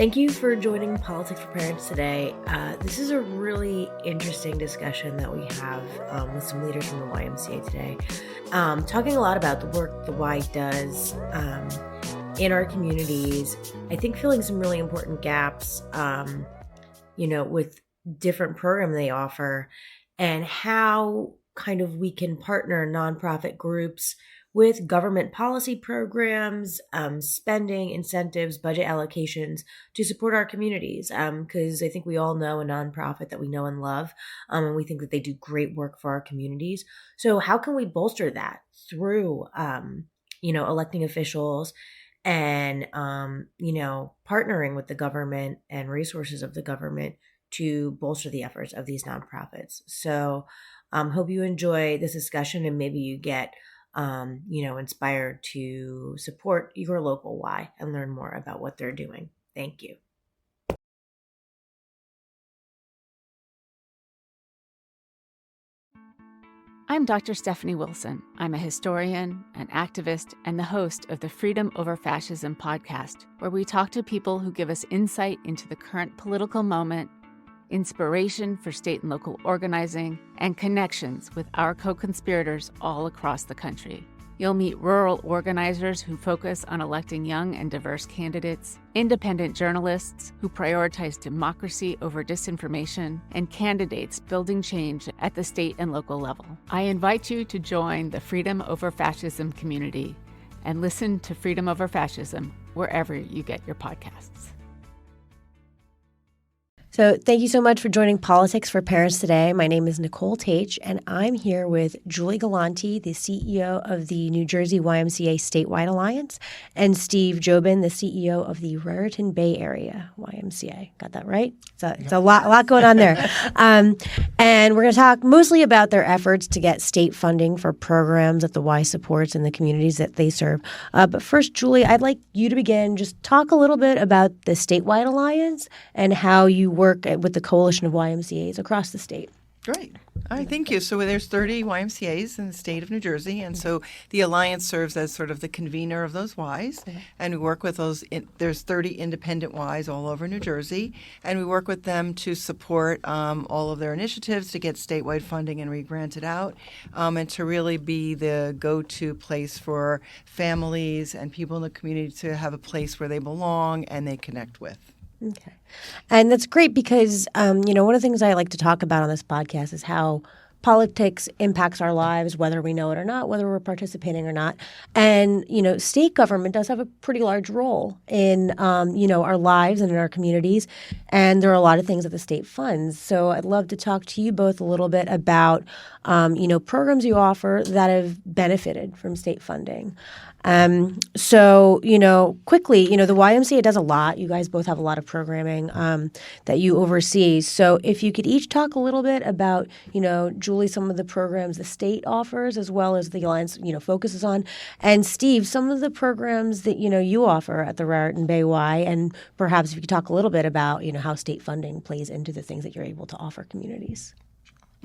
Thank you for joining Politics for Parents today. This is a really interesting discussion that we have with some leaders from the YMCA today, talking a lot about the work the Y does in our communities. I think filling some really important gaps, with different programs they offer, and how kind of we can partner nonprofit groups with government policy programs, spending, incentives, budget allocations to support our communities. Because I think we all know a nonprofit that we know and love, and we think that they do great work for our communities. So how can we bolster that through, electing officials and, partnering with the government and resources of the government to bolster the efforts of these nonprofits? So hope you enjoy this discussion and maybe you get inspired to support your local Y and learn more about what they're doing. Thank you. I'm Dr. Stephanie Wilson. I'm a historian, an activist, and the host of the Freedom Over Fascism podcast, where we talk to people who give us insight into the current political moment, inspiration for state and local organizing, and connections with our co-conspirators all across the country. You'll meet rural organizers who focus on electing young and diverse candidates, independent journalists who prioritize democracy over disinformation, and candidates building change at the state and local level. I invite you to join the Freedom Over Fascism community and listen to Freedom Over Fascism wherever you get your podcasts. So thank you so much for joining Politics for Parents today. My name is Nicole Tate, and I'm here with Julie Galante, the CEO of the New Jersey YMCA Statewide Alliance, and Steve Jobin, the CEO of the Raritan Bay Area YMCA. Got that right? It's a lot going on there. And we're going to talk mostly about their efforts to get state funding for programs that the Y supports in the communities that they serve. But first, Julie, I'd like you to begin. Just talk a little bit about the Statewide Alliance and how you work with the coalition of YMCAs across the state. Great. All right, thank you. So there's 30 YMCAs in the state of New Jersey, and so the Alliance serves as sort of the convener of those Ys, and we work with those. There's 30 independent Ys all over New Jersey, and we work with them to support all of their initiatives to get statewide funding and re-grant it out, and to really be the go-to place for families and people in the community to have a place where they belong and they connect with. Okay. And that's great because, one of the things I like to talk about on this podcast is how politics impacts our lives, whether we know it or not, whether we're participating or not. And, state government does have a pretty large role in, our lives and in our communities. And there are a lot of things that the state funds. So I'd love to talk to you both a little bit about, programs you offer that have benefited from state funding. Quickly, the YMCA does a lot. You guys both have a lot of programming that you oversee. So if you could each talk a little bit about, Julie, some of the programs the state offers as well as the Alliance, focuses on. And Steve, some of the programs that, you offer at the Raritan Bay Y. And perhaps if you could talk a little bit about, how state funding plays into the things that you're able to offer communities.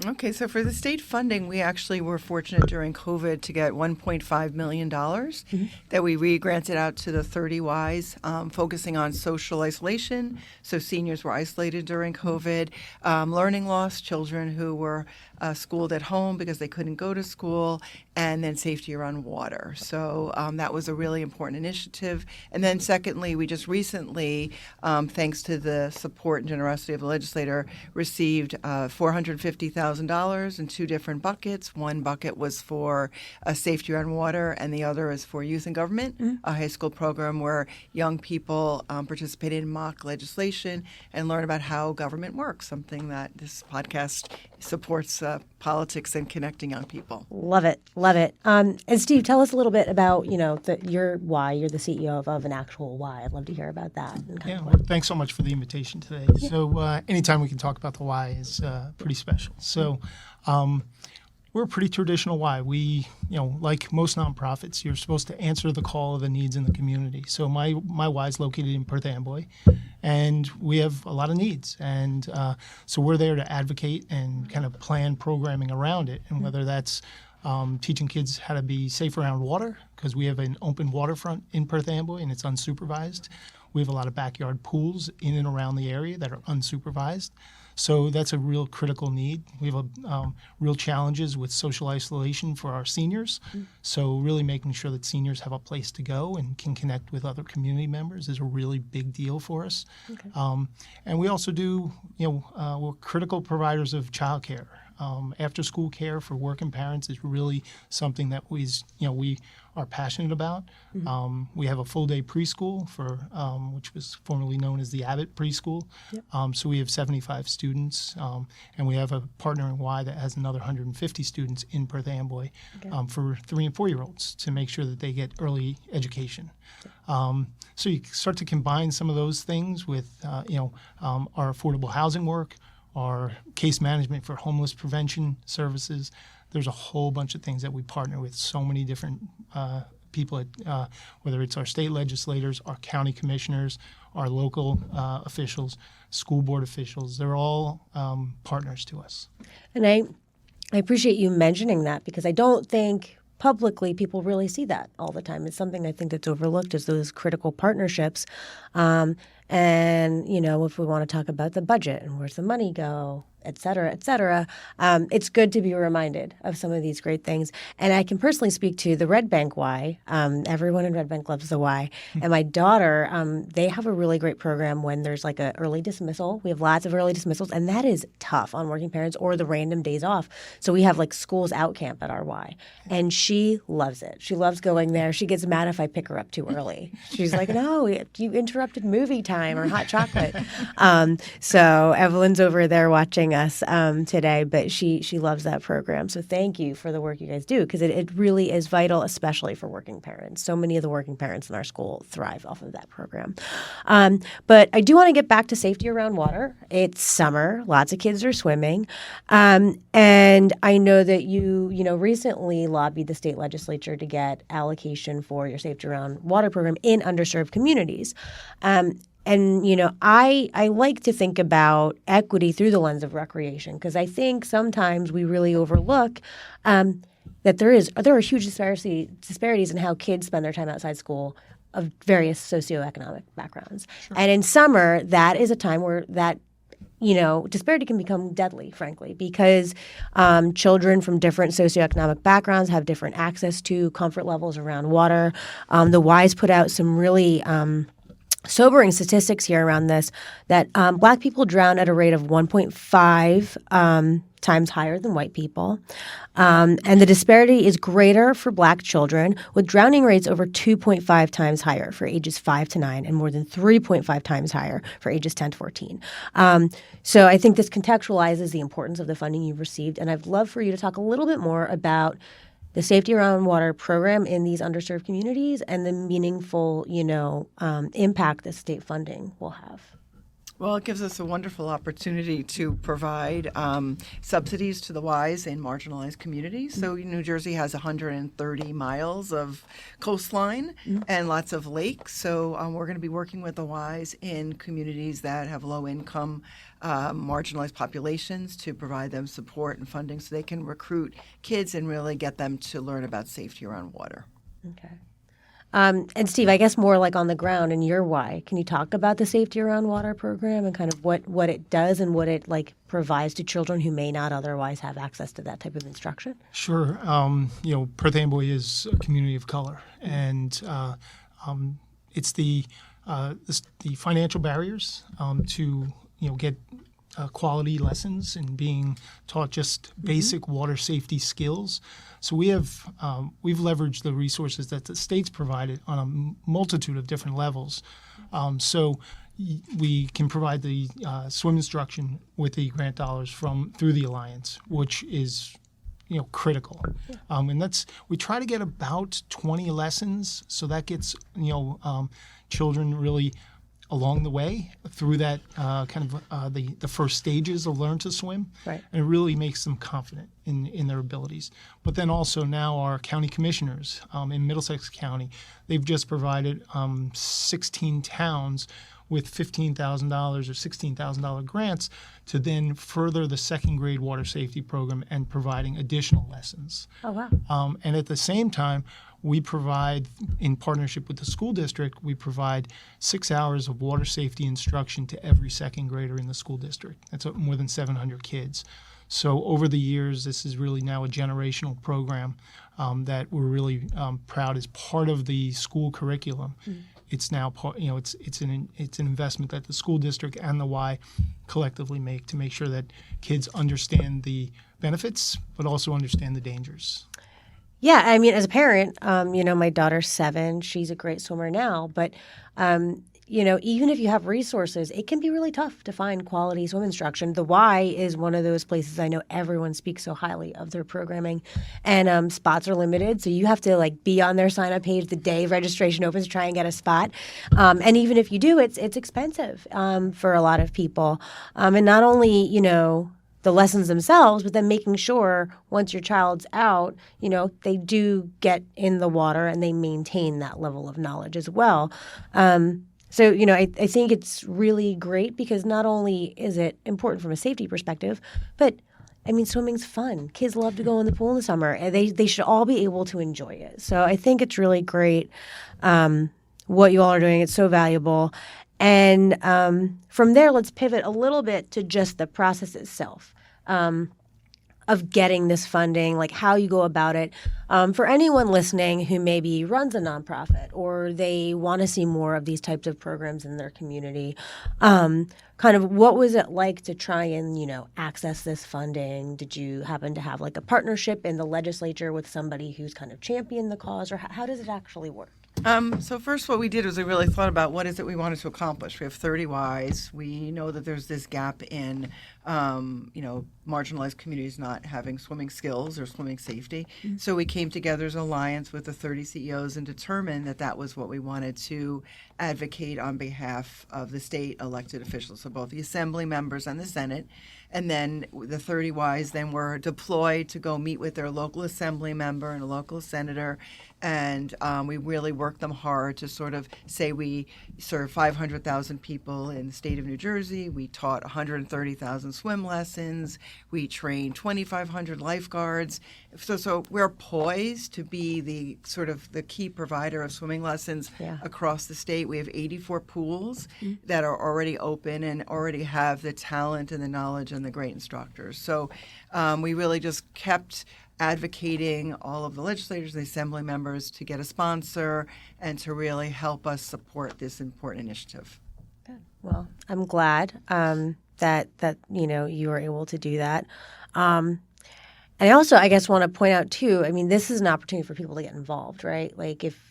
Okay, so for the state funding, we actually were fortunate during COVID to get $1.5 million that we re-granted out to the 30 Ys, focusing on social isolation. So seniors were isolated during COVID, learning loss, children who were schooled at home because they couldn't go to school, and then safety around water. So that was a really important initiative. And then secondly, we just recently, thanks to the support and generosity of the legislator, received $450,000 in two different buckets. One bucket was for safety around water, and the other is for youth in government, a high school program where young people participate in mock legislation and learn about how government works, something that this podcast supports politics and connecting young people. Love it. And Steve, tell us a little bit about, your Y. You're the CEO of an actual Y. I'd love to hear about that. Thanks so much for the invitation today. Yeah. So anytime we can talk about the Y is pretty special. So we're a pretty traditional Y. We, like most nonprofits, you're supposed to answer the call of the needs in the community. So my Y is located in Perth Amboy, and we have a lot of needs. And so we're there to advocate and kind of plan programming around it, and whether that's teaching kids how to be safe around water, because we have an open waterfront in Perth Amboy and it's unsupervised, we have a lot of backyard pools in and around the area that are unsupervised. So that's a real critical need. We have real challenges with social isolation for our seniors. So really making sure that seniors have a place to go and can connect with other community members is a really big deal for us. Okay. And we also do, we're critical providers of childcare. After-school care for working parents is really something that we are passionate about. We have a full-day preschool for which was formerly known as the Abbott Preschool. Yep. So we have 75 students, and we have a partner in Y that has another 150 students in Perth Amboy for 3 and 4-year-olds to make sure that they get early education. So you start to combine some of those things with our affordable housing work, our case management for homeless prevention services. There's a whole bunch of things that we partner with so many different people, whether it's our state legislators, our county commissioners, our local officials, school board officials. They're all partners to us. And I appreciate you mentioning that, because I don't think publicly people really see that all the time. It's something I think that's overlooked, is those critical partnerships. And, if we want to talk about the budget and where's the money go, et cetera, it's good to be reminded of some of these great things. And I can personally speak to the Red Bank Y. Everyone in Red Bank loves the Y. And my daughter, they have a really great program when there's like an early dismissal. We have lots of early dismissals, and that is tough on working parents, or the random days off. So we have like schools out camp at our Y. And she loves it. She loves going there. She gets mad if I pick her up too early. She's like, no, you interrupted movie time or hot chocolate. So Evelyn's over there watching us today, but she loves that program. So thank you for the work you guys do, because it really is vital, especially for working parents. So many of the working parents in our school thrive off of that program. But I do want to get back to safety around water. It's summer. Lots of kids are swimming. And I know that you recently lobbied the state legislature to get allocation for your safety around water program in underserved communities. And, I like to think about equity through the lens of recreation, because I think sometimes we really overlook that there are huge disparities in how kids spend their time outside school of various socioeconomic backgrounds. Sure. And in summer, that is a time where that disparity can become deadly, frankly, because children from different socioeconomic backgrounds have different access to comfort levels around water. The Y's put out some really sobering statistics here around this, that Black people drown at a rate of 1.5 times higher than white people. And the disparity is greater for Black children, with drowning rates over 2.5 times higher for ages 5 to 9 and more than 3.5 times higher for ages 10 to 14. So I think this contextualizes the importance of the funding you've received. And I'd love for you to talk a little bit more about the Safety Around Water program in these underserved communities and the meaningful, impact that state funding will have. Well, it gives us a wonderful opportunity to provide subsidies to the Ys in marginalized communities. So New Jersey has 130 miles of coastline and lots of lakes. So we're going to be working with the Ys in communities that have low income, marginalized populations, to provide them support and funding so they can recruit kids and really get them to learn about safety around water. Okay. And Steve, I guess more like on the ground in your Y, can you talk about the Safety Around Water program and kind of what it does and what it provides to children who may not otherwise have access to that type of instruction? Sure. Perth Amboy is a community of color, and it's the financial barriers to get quality lessons and being taught just basic water safety skills. So we've leveraged the resources that the state's provided on a multitude of different levels. So we can provide the swim instruction with the grant dollars through the Alliance, which is critical. And we try to get about 20 lessons, so that gets children really along the way through that the first stages of learn to swim. Right. And it really makes them confident in their abilities. But then also now our county commissioners in Middlesex County, they've just provided 16 towns with $15,000 or $16,000 grants to then further the second grade water safety program and providing additional lessons. Oh, wow. And at the same time, we provide, in partnership with the school district, we provide 6 hours of water safety instruction to every second grader in the school district. That's more than 700 kids. So over the years, this is really now a generational program that we're really proud is part of the school curriculum. It's now part, it's an investment that the school district and the Y collectively make to make sure that kids understand the benefits, but also understand the dangers. Yeah, I mean, as a parent, my daughter's 7. She's a great swimmer now, but even if you have resources, it can be really tough to find quality swim instruction. The Y is one of those places I know everyone speaks so highly of their programming, and spots are limited, so you have to be on their sign-up page the day registration opens to try and get a spot. And even if you do, it's expensive for a lot of people, and not only the lessons themselves, but then making sure once your child's out, they do get in the water and they maintain that level of knowledge as well. So, I think it's really great because not only is it important from a safety perspective, but, swimming's fun. Kids love to go in the pool in the summer, and they should all be able to enjoy it. So I think it's really great what you all are doing. It's so valuable. And from there, let's pivot a little bit to just the process itself of getting this funding, like how you go about it. For anyone listening who maybe runs a nonprofit or they want to see more of these types of programs in their community, kind of what was it like to try and, access this funding? Did you happen to have a partnership in the legislature with somebody who's kind of championed the cause, or how does it actually work? So first what we did was we really thought about what is it we wanted to accomplish. We have 30 Ys. We know that there's this gap in, marginalized communities not having swimming skills or swimming safety. Mm-hmm. So we came together as an alliance with the 30 CEOs and determined that that was what we wanted to advocate on behalf of the state elected officials, so both the assembly members and the Senate. And then the 30 Ys then were deployed to go meet with their local assembly member and a local senator. And we really worked them hard to sort of say we serve 500,000 people in the state of New Jersey. We taught 130,000 swim lessons. We trained 2,500 lifeguards. So we're poised to be the sort of the key provider of swimming lessons across the state. We have 84 pools that are already open and already have the talent and the knowledge and the great instructors. So we really just kept advocating all of the legislators and the assembly members to get a sponsor and to really help us support this important initiative. Good. Well, I'm glad that you were able to do that. And I also, I guess, want to point out too, this is an opportunity for people to get involved, right? Like if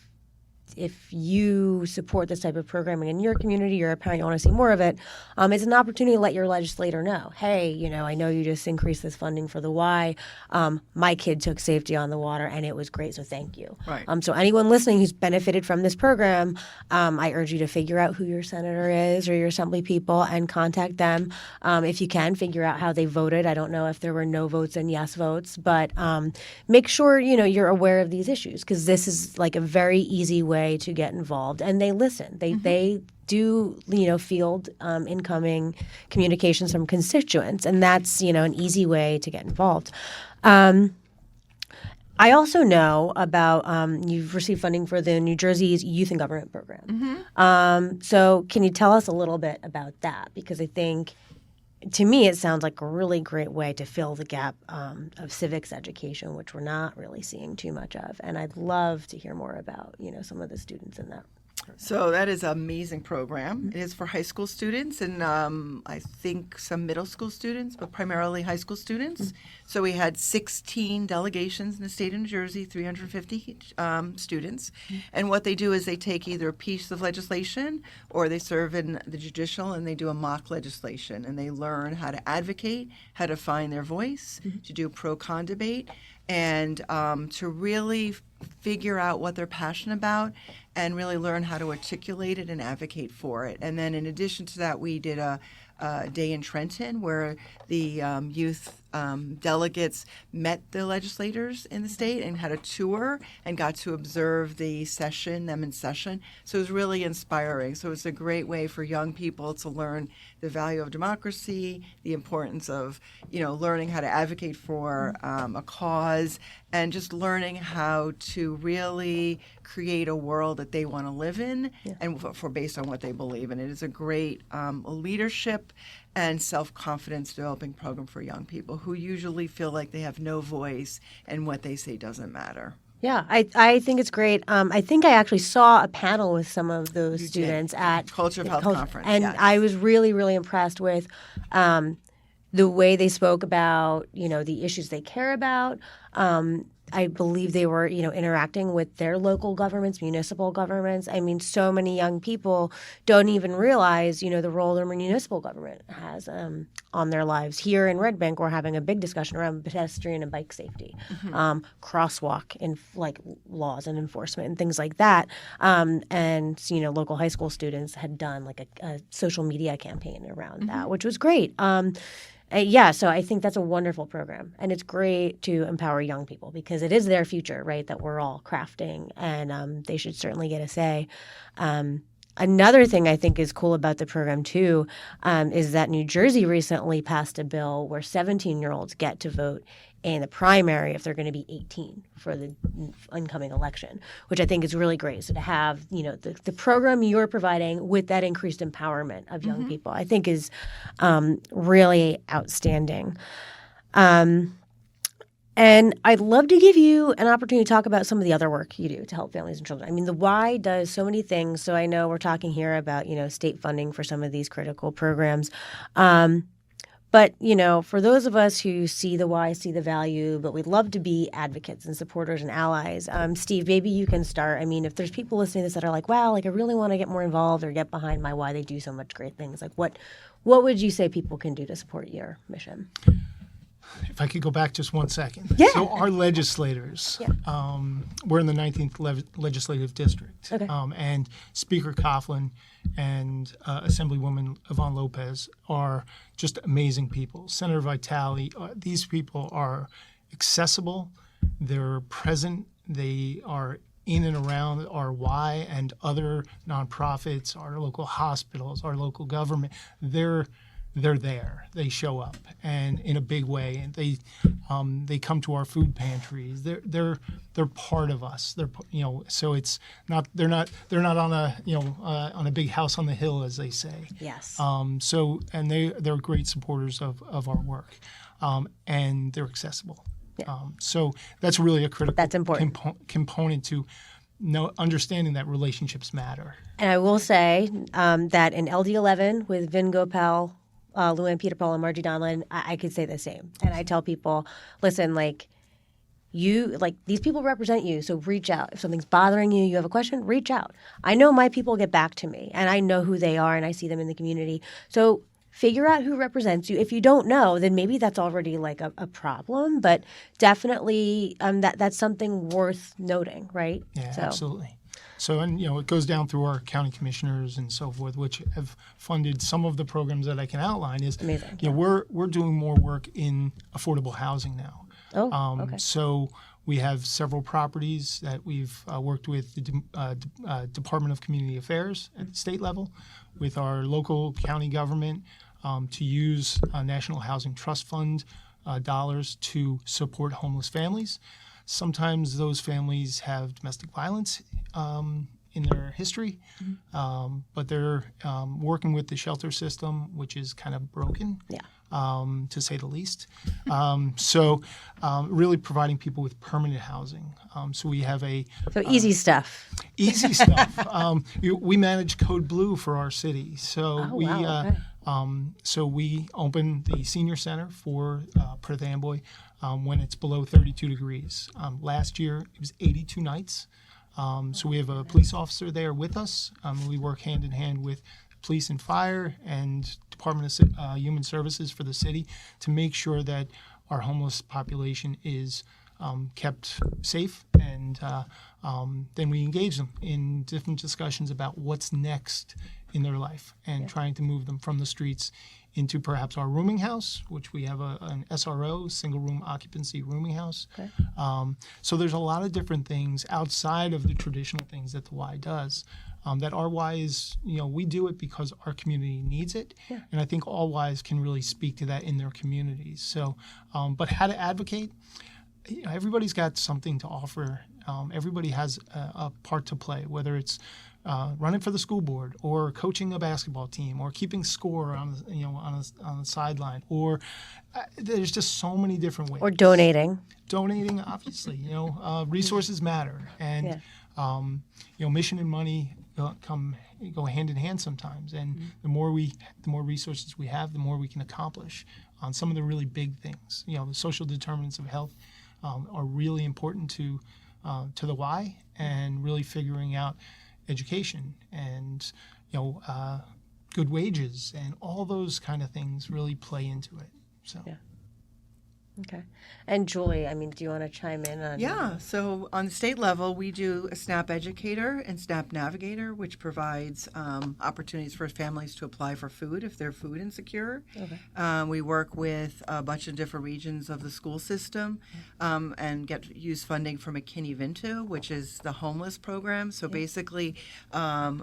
you support this type of programming in your community, you're a parent, you want to see more of it, it's an opportunity to let your legislator know, hey, I know you just increased this funding for the Y. My kid took safety on the water, and it was great, so thank you. Right. So anyone listening who's benefited from this program, I urge you to figure out who your senator is or your assembly people and contact them. If you can, figure out how they voted. I don't know if there were no votes and yes votes, but make sure, you're aware of these issues because this is like a very easy way to get involved, and they listen. They do field incoming communications from constituents, and that's an easy way to get involved. I also know about you've received funding for the New Jersey's Youth and Government program. So can you tell us a little bit about that? Because I think, to me, it sounds like a really great way to fill the gap of civics education, which we're not really seeing too much of. And I'd love to hear more about, some of the students in that program. So that is an amazing program. It is for high school students and I think some middle school students, but primarily high school students. So we had 16 delegations in the state of New Jersey, 350 students. And what they do is they take either a piece of legislation or they serve in the judicial and they do a mock legislation. And they learn how to advocate, how to find their voice, to do pro-con debate, and to really figure out what they're passionate about and really learn how to articulate it and advocate for it. And then in addition to that, we did a day in Trenton where the youth delegates met the legislators in the state and had a tour and got to observe them in session. So it was really inspiring. So it's a great way for young people to learn the value of democracy, the importance of, learning how to advocate for a cause, and just learning how to really create a world that they want to live in and for based on what they believe in. It is a great leadership and self-confidence developing program for young people who usually feel like they have no voice and what they say doesn't matter. Yeah, I think it's great. I think I actually saw a panel with some of those students at Culture of Health Conference. And yes. I was really, really impressed with the way they spoke about, the issues they care about. I believe they were, interacting with their local governments, municipal governments. I mean, so many young people don't even realize, the role their municipal government has on their lives. Here in Red Bank, we're having a big discussion around pedestrian and bike safety, crosswalk and laws and enforcement and things like that. And local high school students had done like a social media campaign around that, which was great. So I think that's a wonderful program, and it's great to empower young people because it is their future, right, that we're all crafting, and they should certainly get a say. Another thing I think is cool about the program, too, is that New Jersey recently passed a bill where 17-year-olds get to vote in the primary if they're going to be 18 for the incoming election, which I think is really great. So to have, the program you're providing with that increased empowerment of young people, I think is really outstanding. And I'd love to give you an opportunity to talk about some of the other work you do to help families and children. I mean, the Y does so many things. So I know we're talking here about, state funding for some of these critical programs. But, for those of us who see the Y, see the value, but we'd love to be advocates and supporters and allies. Steve, maybe you can start. I mean, if there's people listening to this that are like, wow, I really want to get more involved or get behind my Y, they do so much great things. Like what would you say people can do to support your mission? If I could go back just 1 second. Yeah. So our legislators, we're in the 19th legislative district. Okay. And Speaker Coughlin and Assemblywoman Yvonne Lopez are just amazing people. Senator Vitale, these people are accessible. They're present. They are in and around our Y and other nonprofits, our local hospitals, our local government. They're there. They show up, and in a big way. And they come to our food pantries. They're part of us. So it's not they're not on a big house on the hill, as they say. Yes. And they're great supporters of our work, and they're accessible. Yeah. So that's really a critical That's important. component to understanding that relationships matter. And I will say that in LD11 with Vin Gopal, Luann Peterpaul, and Margie Donlan, I could say the same. And I tell people, listen, these people represent you, so reach out. If something's bothering you, you have a question, reach out. I know my people get back to me, and I know who they are, and I see them in the community. So figure out who represents you. If you don't know, then maybe that's already a problem, but definitely that's something worth noting, right? Yeah, absolutely. So, and it goes down through our county commissioners and so forth, which have funded some of the programs that I can outline. Is amazing. We're doing more work in affordable housing now. Oh, okay. So we have several properties that we've worked with the Department of Community Affairs at the state level, with our local county government to use National Housing Trust Fund dollars to support homeless families. Sometimes those families have domestic violence in their history, but they're working with the shelter system, which is kind of broken, to say the least. So really providing people with permanent housing. So we have easy stuff. Easy stuff. We manage Code Blue for our city. So so we opened the senior center for Perth Amboy when it's below 32 degrees. Last year it was 82 nights. So we have a police officer there with us. We work hand in hand with police and fire and Department of Human Services for the city to make sure that our homeless population is kept safe, and then we engage them in different discussions about what's next in their life, and trying to move them from the streets into perhaps our rooming house, which we have an SRO, single room occupancy rooming house. Okay. So there's a lot of different things outside of the traditional things that the Y does. That our Y is, we do it because our community needs it. Yeah. And I think all Ys can really speak to that in their communities. So, but how to advocate, everybody's got something to offer. Everybody has a part to play, whether it's running for the school board, or coaching a basketball team, or keeping score on the sideline, or there's just so many different ways. Or donating. Donating, obviously, resources matter, and mission and money go hand in hand sometimes. And the more resources we have, the more we can accomplish on some of the really big things. The social determinants of health are really important to the Y, and really figuring out education and good wages and all those kind of things really play into it. So. Yeah. Okay. And Julie, do you want to chime in on? Yeah. So on the state level, we do a SNAP Educator and SNAP Navigator, which provides opportunities for families to apply for food if they're food insecure. Okay. We work with a bunch of different regions of the school system and use funding from McKinney-Vento, which is the homeless program. So basically,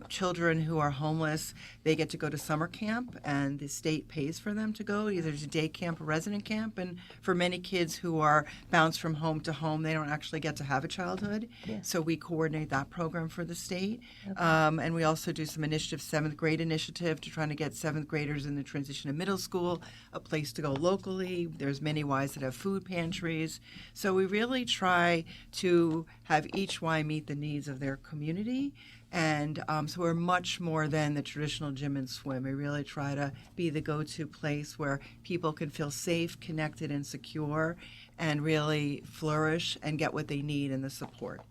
children who are homeless, they get to go to summer camp, and the state pays for them to go, either to day camp or resident camp. And for many kids who are bounced from home to home, they don't actually get to have a childhood. Yeah. So we coordinate that program for the state. Okay. And we also do some initiatives, 7th grade initiative, to trying to get 7th graders in the transition to middle school a place to go locally. There's many Ys that have food pantries. So we really try to have each Y meet the needs of their community. And so we're much more than the traditional gym and swim. We really try to be the go-to place where people can feel safe, connected, and secure, and really flourish and get what they need and the support.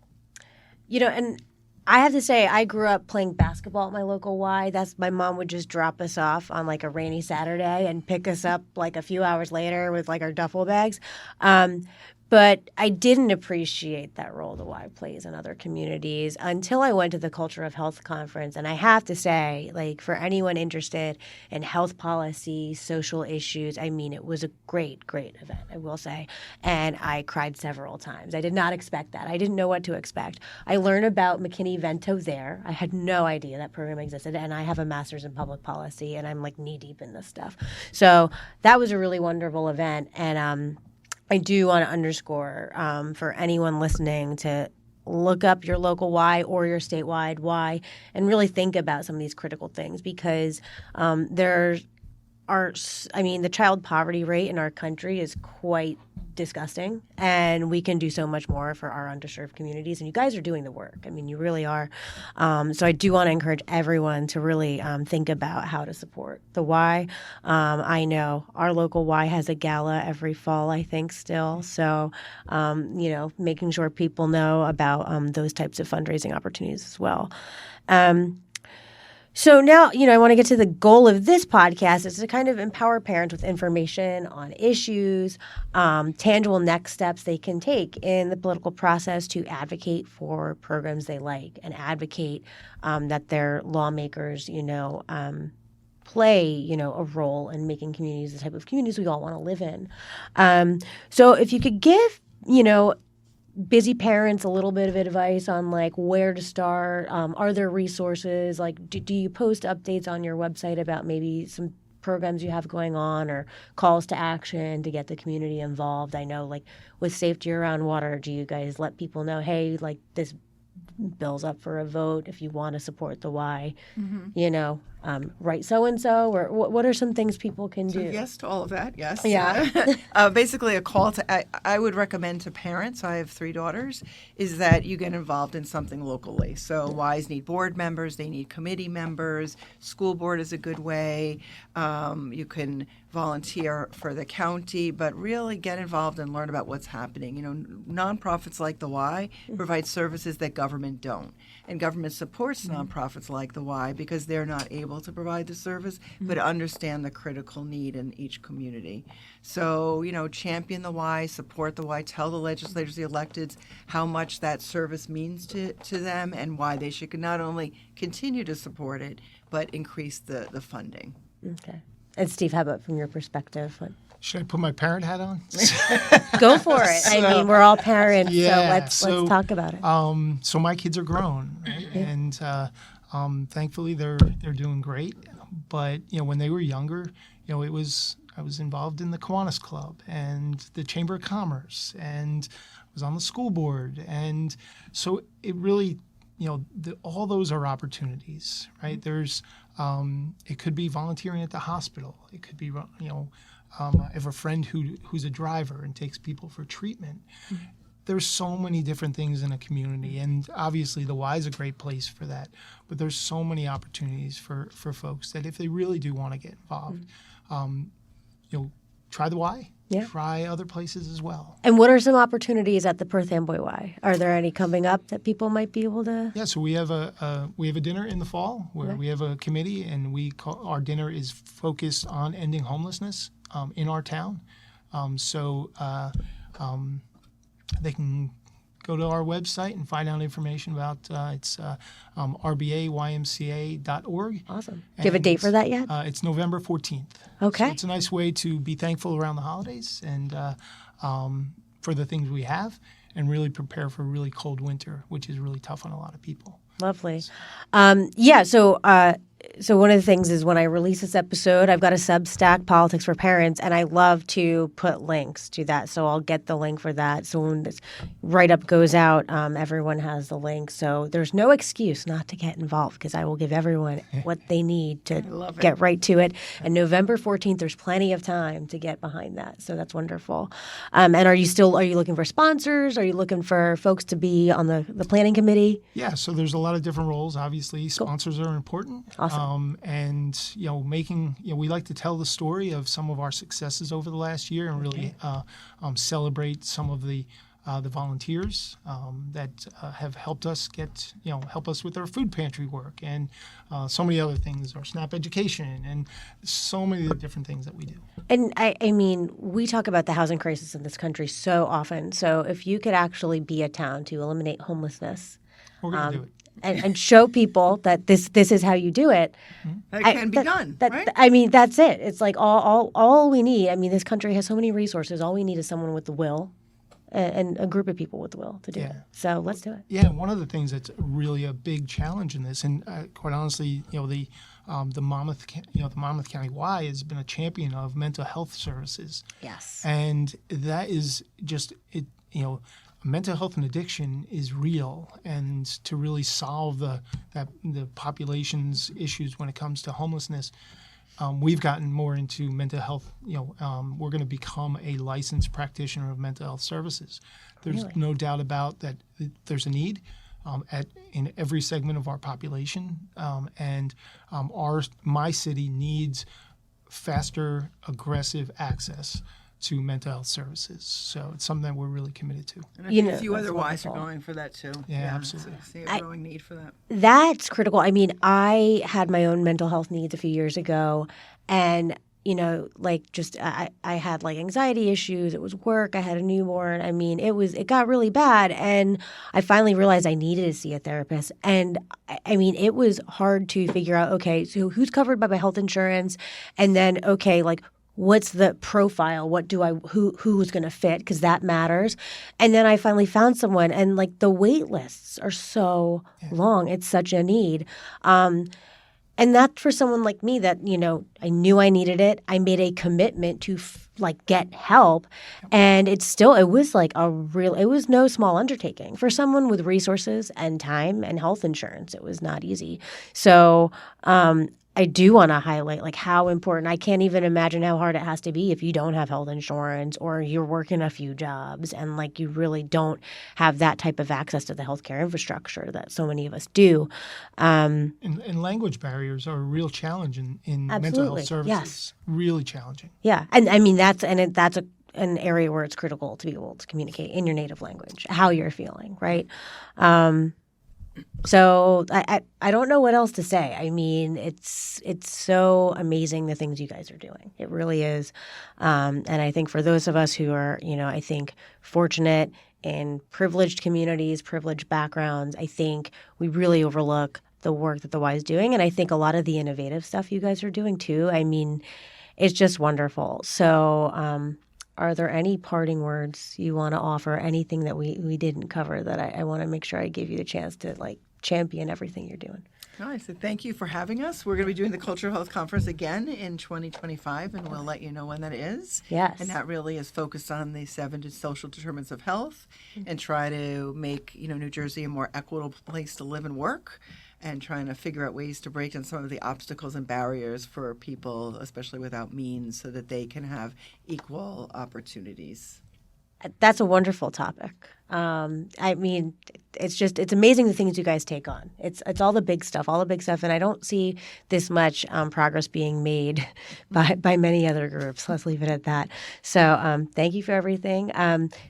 And I have to say, I grew up playing basketball at my local Y. My mom would just drop us off on like a rainy Saturday and pick us up like a few hours later with like our duffel bags. But I didn't appreciate that role the Y plays in other communities until I went to the Culture of Health conference. And I have to say, like, for anyone interested in health policy, social issues, it was a great, great event, I will say. And I cried several times. I did not expect that. I didn't know what to expect. I learned about McKinney-Vento there. I had no idea that program existed. And I have a master's in public policy, and I'm like knee-deep in this stuff. So that was a really wonderful event. And I do want to underscore for anyone listening to look up your local Y or your statewide Y and really think about some of these critical things, because the child poverty rate in our country is quite disgusting, and we can do so much more for our underserved communities, and you guys are doing the work. You really are. So I do want to encourage everyone to really think about how to support the Y. I know our local Y has a gala every fall, I think, still. So, making sure people know about those types of fundraising opportunities as well. So now, I want to get to the goal of this podcast is to kind of empower parents with information on issues, tangible next steps they can take in the political process to advocate for programs they like, and advocate that their lawmakers, play, a role in making communities the type of communities we all want to live in. So if you could give, busy parents a little bit of advice on like where to start. Are there resources? Like, do you post updates on your website about maybe some programs you have going on, or calls to action to get the community involved? I know, like with safety around water, do you guys let people know, hey, like this bill's up for a vote if you want to support the Y? Write so-and-so, or what are some things people can do? Yes to all of that, yes. Yeah. Basically a call to, I would recommend to parents, I have 3 daughters, is that you get involved in something locally. So Ys need board members, they need committee members, school board is a good way. You can volunteer for the county, but really get involved and learn about what's happening. Nonprofits like the Y provide services that government don't. And government supports nonprofits like the Y because they're not able to provide the service, but understand the critical need in each community. So, champion the Y, support the Y, tell the legislators, the electeds, how much that service means to them and why they should not only continue to support it, but increase the funding. Okay. And Steve, how about from your perspective? Should I put my parent hat on? Go for it. I mean, we're all parents, so let's talk about it. So my kids are grown, right? And thankfully they're doing great. But when they were younger, I was involved in the Kiwanis Club and the Chamber of Commerce, and I was on the school board, and so it really, all those are opportunities, right? There's it could be volunteering at the hospital. It could be I have a friend who's a driver and takes people for treatment. There's so many different things in a community, and obviously the Y is a great place for that. But there's so many opportunities for folks that if they really do want to get involved, try the Y. Yeah. Try other places as well. And what are some opportunities at the Perth Amboy Y? Are there any coming up that people might be able to? Yeah, so we have a dinner in the fall where we have a committee, and our dinner is focused on ending homelessness in our town. They can go to our website and find out information about it's rbaymca.org. Awesome. Do you have a date for that yet? It's November 14th. Okay. So it's a nice way to be thankful around the holidays and for the things we have, and really prepare for a really cold winter, which is really tough on a lot of people. Lovely. So one of the things is when I release this episode, I've got a Substack, Politics for Parents, and I love to put links to that. So I'll get the link for that. So when this write-up goes out, everyone has the link. So there's no excuse not to get involved because I will give everyone what they need to get right to it. And November 14th, there's plenty of time to get behind that. So that's wonderful. And are you looking for sponsors? Are you looking for folks to be on the planning committee? Yeah, so there's a lot of different roles. Obviously, sponsors are important. Awesome. And we like to tell the story of some of our successes over the last year and really celebrate some of the volunteers that have helped us help us with our food pantry work and so many other things, our SNAP education, and so many different things that we do. And I mean, we talk about the housing crisis in this country so often. So if you could actually be a town to eliminate homelessness, we're going to do it. And show people that this is how you do it. That can be done, right? I mean, that's it. It's like all we need. I mean, this country has so many resources. All we need is someone with the will and a group of people with the will to do it. So let's do it. Yeah, one of the things that's really a big challenge in this, and quite honestly, the Monmouth County Y has been a champion of mental health services. Yes. And that is just it. Mental health and addiction is real, and to really solve the population's issues when it comes to homelessness, we've gotten more into mental health. We're going to become a licensed practitioner of mental health services. There's no doubt about that. There's a need in every segment of our population, and my city needs faster, aggressive access to mental health services. So it's something that we're really committed to. And I think a few other Ys are going for that too. Yeah, absolutely. I see a growing need for that. That's critical. I mean, I had my own mental health needs a few years ago, and I had anxiety issues. It was work. I had a newborn. I mean, it got really bad, and I finally realized I needed to see a therapist. And I mean, it was hard to figure out, okay, so who's covered by my health insurance, and then what's the profile? Who's going to fit? Because that matters. And then I finally found someone, and the wait lists are so long. It's such a need. And that's for someone like me that, I knew I needed it. I made a commitment to get help. And it was it was no small undertaking for someone with resources and time and health insurance. It was not easy. So I do want to highlight like how important. I can't even imagine how hard it has to be if you don't have health insurance or you're working a few jobs and like you really don't have that type of access to the healthcare infrastructure that so many of us do. And language barriers are a real challenge in mental Absolutely. health services. Yes. Really challenging. Yeah, and I mean that's an area where it's critical to be able to communicate in your native language how you're feeling, right? So I don't know what else to say. I mean, it's so amazing the things you guys are doing. It really is. And I think for those of us who are, I think fortunate in privileged communities, privileged backgrounds, I think we really overlook the work that the Y is doing. And I think a lot of the innovative stuff you guys are doing too. I mean, it's just wonderful. So are there any parting words you want to offer? Anything that we didn't cover that I want to make sure I give you the chance to like champion everything you're doing? No, I said thank you for having us. We're going to be doing the Cultural Health Conference again in 2025, and we'll let you know when that is. Yes. And that really is focused on the 7 social determinants of health and try to make, New Jersey a more equitable place to live and work, and trying to figure out ways to break down some of the obstacles and barriers for people, especially without means, so that they can have equal opportunities. That's a wonderful topic. I mean, it's amazing the things you guys take on. It's all the big stuff, and I don't see this much progress being made by many other groups. Let's leave it at that. So thank you for everything.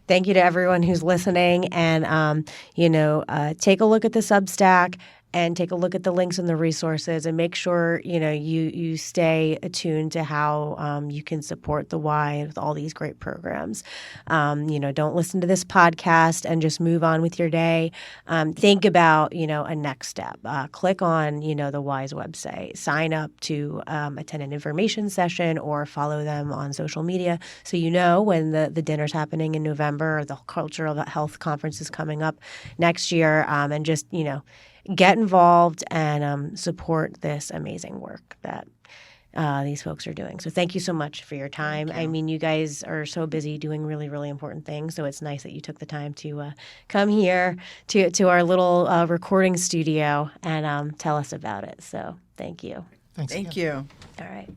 Thank you to everyone who's listening, and take a look at the Substack. And take a look at the links and the resources, and make sure you stay attuned to how you can support the Y with all these great programs. Don't listen to this podcast and just move on with your day. Think about a next step. Click on the Y's website. Sign up to attend an information session or follow them on social media, so when the dinner's happening in November or the Cultural Health Conference is coming up next year, and just get involved and support this amazing work that these folks are doing. So thank you so much for your time. I mean, you guys are so busy doing really, really important things. So it's nice that you took the time to come here to our little recording studio and tell us about it. So thank you. Thanks. Thank again. you. All right.